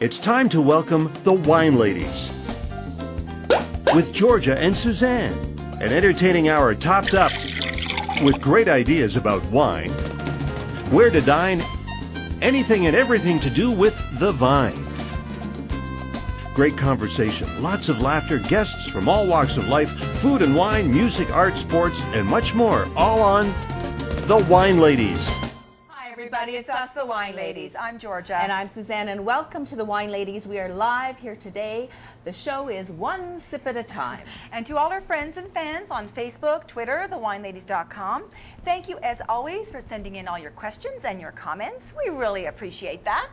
It's time to welcome the Wine Ladies with Georgia and Suzanne. An entertaining hour topped up with great ideas about wine, where to dine, anything and everything to do with the vine. Great conversation, lots of laughter, guests from all walks of life, food and wine, music, art, sports, and much more, all on The Wine Ladies. Hi everybody, it's us, The Wine Ladies. I'm Georgia. And I'm Suzanne, and welcome to The Wine Ladies. We are live here today. The show is one sip at a time. And to all our friends and fans on Facebook, Twitter, thewineladies.com, thank you as always for sending in all your questions and your comments. We really appreciate that.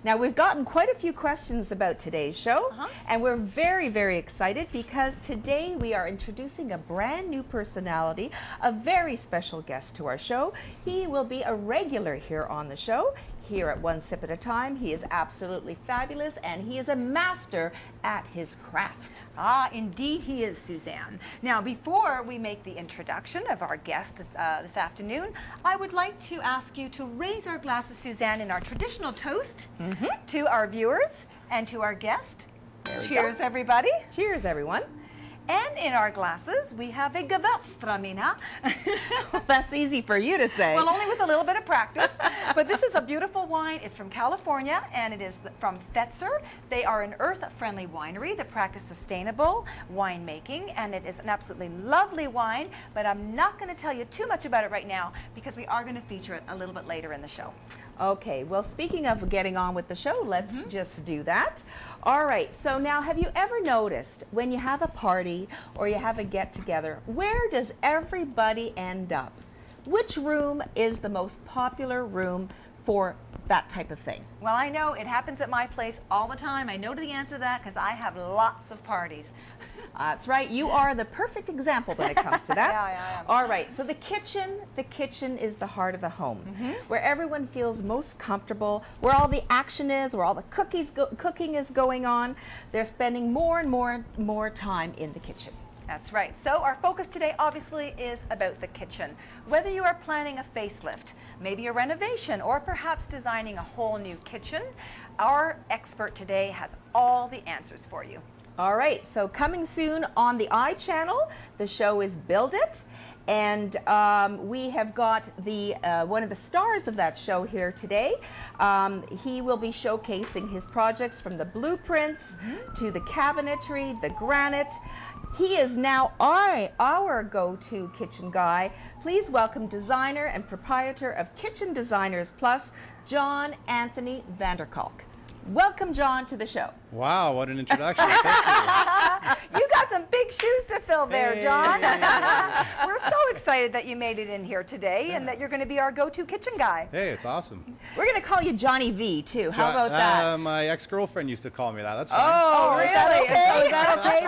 Now, we've gotten quite a few questions about today's show, and we're very, very excited because today we are introducing a brand new personality, a very special guest to our show. He will be a regular here on the show, here at One Sip at a Time. He is absolutely fabulous, and he is a master at his craft. Ah, indeed he is, Suzanne. Now, before we make the introduction of our guest this afternoon, I would like to ask you to raise our glasses, Suzanne, in our traditional toast to our viewers and to our guest. Cheers, everybody. Cheers, everyone. And in our glasses, we have a Gewürztraminer. That's easy for you to say. Well, only with a little bit of practice. But this is a beautiful wine. It's from California, and it is from Fetzer. They are an earth-friendly winery that practice sustainable winemaking, and it is an absolutely lovely wine. But I'm not going to tell you too much about it right now because we are going to feature it a little bit later in the show. Okay, well, speaking of getting on with the show, let's just do that. All right, so now have you ever noticed when you have a party or you have a get-together, where does everybody end up? Which room is the most popular room for that type of thing? Well, I know it happens at my place all the time. I know the answer to that because I have lots of parties. That's right. You are the perfect example when it comes to that. Yeah, I am. All right. So the kitchen is the heart of the home, where everyone feels most comfortable, where all the action is, where all the cooking is going on. They're spending more and more time in the kitchen. That's right. So our focus today obviously is about the kitchen. Whether you are planning a facelift, maybe a renovation, or perhaps designing a whole new kitchen, our expert today has all the answers for you. All right, so coming soon on the iChannel, the show is Build It, and we have got the one of the stars of that show here today. He will be showcasing his projects from the blueprints to the cabinetry, the granite. He is now our go-to kitchen guy. Please welcome designer and proprietor of Kitchen Designers Plus, John Anthony Vanderkalk. Welcome, John, to the show. Wow, what an introduction. Thank you. You got some big shoes to fill there, Hey. John. We're so excited that you made it in here today and that you're going to be our go-to kitchen guy. Hey, it's awesome. We're going to call you Johnny V, too. How about that? My ex-girlfriend used to call me that. That's fine. Oh, really? Is that okay? So is that okay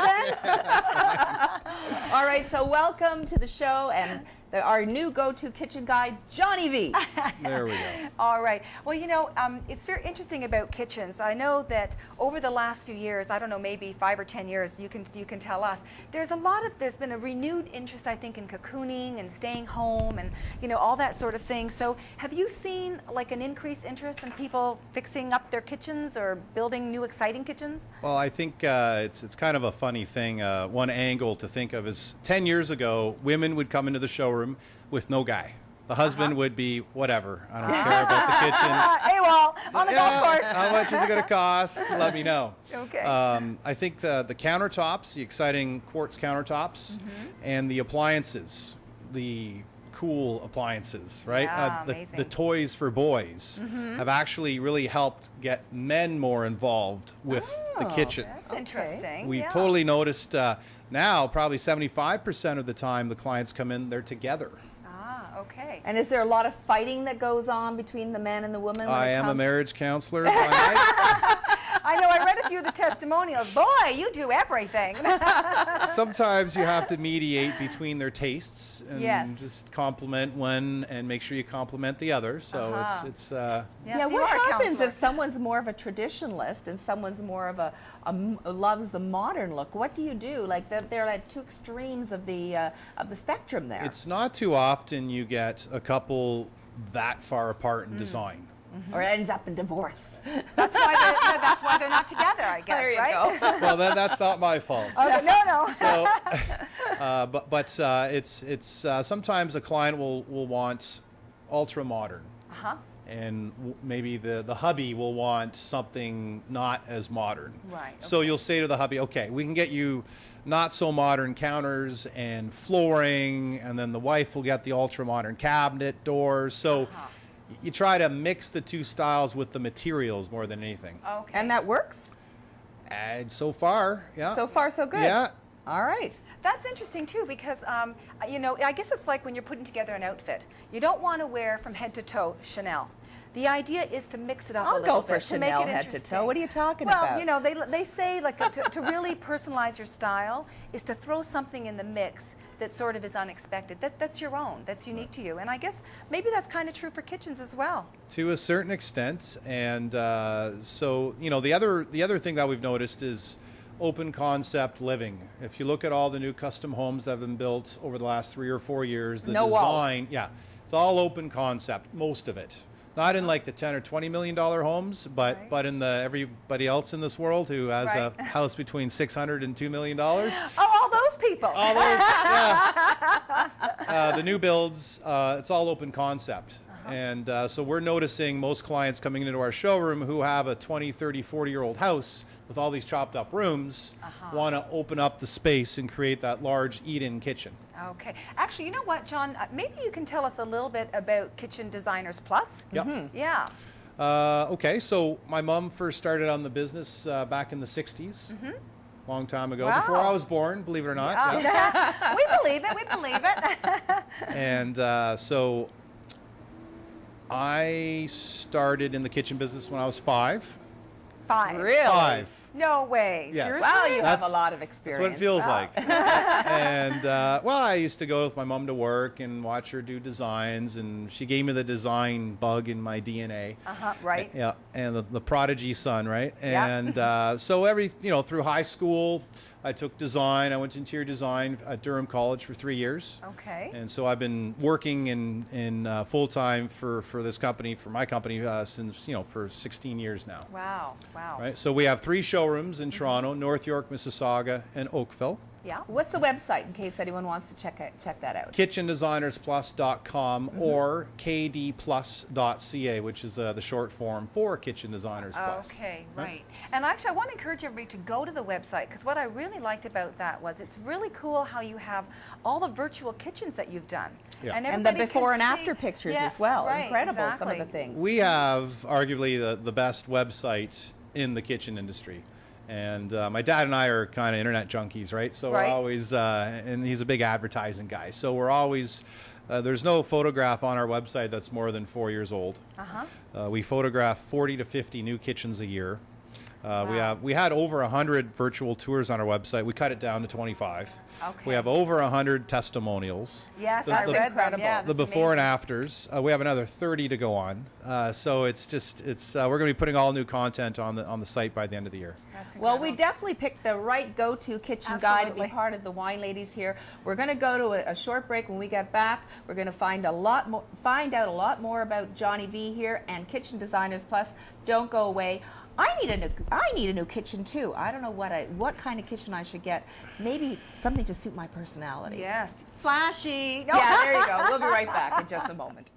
then? All right, so welcome to the show and our new go-to kitchen guy, Johnny V. There we go. All right. Well, you know, it's very interesting about kitchens. I know that over the last few years, I don't know, maybe 5 or 10 years, you can tell us, there's been a renewed interest, I think, in cocooning and staying home and, you know, all that sort of thing. So have you seen like an increased interest in people fixing up their kitchens or building new exciting kitchens? Well, I think it's kind of a funny thing. One angle to think of is 10 years ago, women would come into the showroom with no guy. The husband would be whatever. I don't care about the kitchen. AWOL, on the golf course. How much is it going to cost? Let me know. Okay. I think the countertops, the exciting quartz countertops, and the appliances, the cool appliances, right? Yeah, The amazing. toys for boys have actually really helped get men more involved with the kitchen. That's interesting. We've yeah. totally noticed now probably 75% of the time the clients come in, they're together. Ah, okay. And is there a lot of fighting that goes on between the man and the woman? I am a marriage counselor. by night. I know, I read a few of the testimonials. Boy, you do everything. Sometimes you have to mediate between their tastes and Yes. just compliment one and make sure you compliment the other. So it's Yes, Yeah, you what are a happens counselor. if someone's more of a traditionalist and someone's more of loves the modern look? What do you do? Like they're like two extremes of the spectrum there. it's not too often you get a couple that far apart in design. or ends up in divorce. That's why they're not together, I guess, There you right? go. Well, then that's not my fault. Okay, no. So, but it's sometimes a client will want ultra modern, and maybe the hubby will want something not as modern. Right, So you'll say to the hubby, okay, we can get you not so modern counters and flooring, and then the wife will get the ultra modern cabinet doors. So you try to mix the two styles with the materials more than anything. Okay. And that works? And so far, yeah. So far, so good. Yeah. All right. That's interesting too, because you know, I guess it's like when you're putting together an outfit. You don't want to wear from head to toe Chanel. The idea is to mix it up a I'll little go for bit to make Chanel it head to interesting. toe. What are you talking well, about? you know, they say like to really personalize your style is to throw something in the mix that sort of is unexpected. That's your own. That's unique to you. And I guess maybe that's kind of true for kitchens as well. To a certain extent, and so you know the other thing that we've noticed is open concept living. If you look at all the new custom homes that have been built over the last 3 or 4 years, the No walls. design, yeah, it's all open concept, most of it. Not in like the 10 or 20 million dollar homes, but Right. but in the everybody else in this world who has Right. a house between 600 and $2 million. Oh, all those people. All those, yeah. The new builds, it's all open concept. And so we're noticing most clients coming into our showroom who have a 20, 30, 40-year-old house with all these chopped up rooms want to open up the space and create that large eat-in kitchen. Okay. Actually, you know what, John? Maybe you can tell us a little bit about Kitchen Designers Plus. Yep. Yeah. Okay, so my mom first started on the business back in the 60s. Long time ago, Wow. before I was born, believe it or not. Oh, Yeah. we believe it. We believe it. And so I started in the kitchen business when I was 5. 5. Really? 5. No way. Yes. Seriously? Wow, you have a That's- lot of That's experience. what it feels like. And well, I used to go with my mom to work and watch her do designs, and she gave me the design bug in my DNA. Right. Yeah, and the prodigy son, right? Yeah. And so through high school, I took design. I went to interior design at Durham College for 3 years. Okay. And so I've been working in full time for this company, for my company, since for 16 years now. Wow. Wow. Right. So we have 3 showrooms in Toronto, North York, Mississauga, and Oakville. Yeah. What's the website in case anyone wants to check that out? KitchenDesignersPlus.com or KDPlus.ca, which is the short form for Kitchen Designers Plus. Okay, right. And actually, I want to encourage everybody to go to the website, because what I really liked about that was it's really cool how you have all the virtual kitchens that you've done. Yeah. And the everybody can before and see- after pictures Yeah, as well. right, Incredible, some of exactly. the things. We have arguably the best website in the kitchen industry. And my dad and I are kind of internet junkies, right? So Right. we're always, and he's a big advertising guy. So we're always, there's no photograph on our website that's more than 4 years old. We photograph 40 to 50 new kitchens a year. We had over 100 virtual tours on our website. We cut it down to 25. Okay. We have over 100 testimonials. Yes, The- I the- read them. incredible. Yeah, The that's before and amazing. afters. We have another 30 to go on. So it's we're going to be putting all new content on the site by the end of the year. That's Well, we incredible. definitely picked the right go-to kitchen guy to be Absolutely. part of the Wine Ladies here. We're going to go to a short break. When we get back, we're going to find out a lot more about Johnny V here and Kitchen Designers Plus. Don't go away. I need a new kitchen too. I don't know what kind of kitchen I should get. Maybe something to suit my personality. Yes. Flashy. Yeah, there you go. We'll be right back in just a moment.